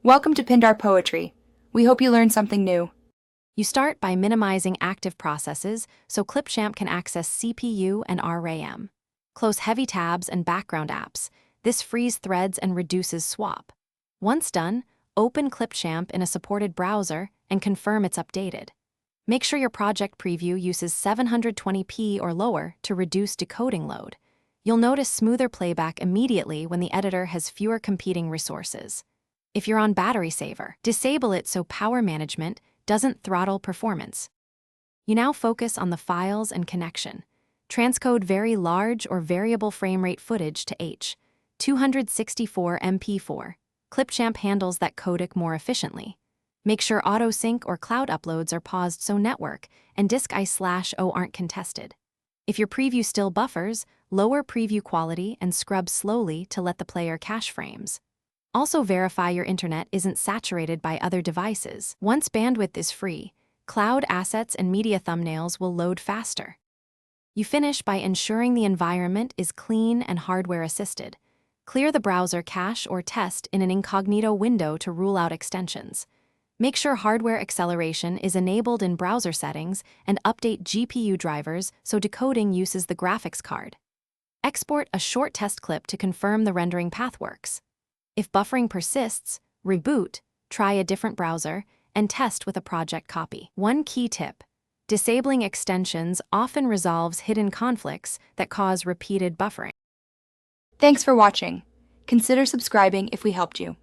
Welcome to Pindar Poetry. We hope you learned something new. You start by minimizing active processes so Clipchamp can access CPU and RAM. Close heavy tabs and background apps. This frees threads and reduces swap. Once done, open Clipchamp in a supported browser and confirm it's updated. Make sure your project preview uses 720p or lower to reduce decoding load. You'll notice smoother playback immediately when the editor has fewer competing resources. If you're on battery saver, disable it so power management doesn't throttle performance. You now focus on the files and connection. Transcode very large or variable frame rate footage to H.264 MP4. Clipchamp handles that codec more efficiently. Make sure auto-sync or cloud uploads are paused so network and disk I/O aren't contested. If your preview still buffers, lower preview quality and scrub slowly to let the player cache frames. Also verify your internet isn't saturated by other devices. Once bandwidth is free, cloud assets and media thumbnails will load faster. You finish by ensuring the environment is clean and hardware-assisted. Clear the browser cache or test in an incognito window to rule out extensions. Make sure hardware acceleration is enabled in browser settings and update GPU drivers so decoding uses the graphics card. Export a short test clip to confirm the rendering path works. If buffering persists, reboot, try a different browser, and test with a project copy. One key tip: disabling extensions often resolves hidden conflicts that cause repeated buffering. Thanks for watching. Consider subscribing if we helped you.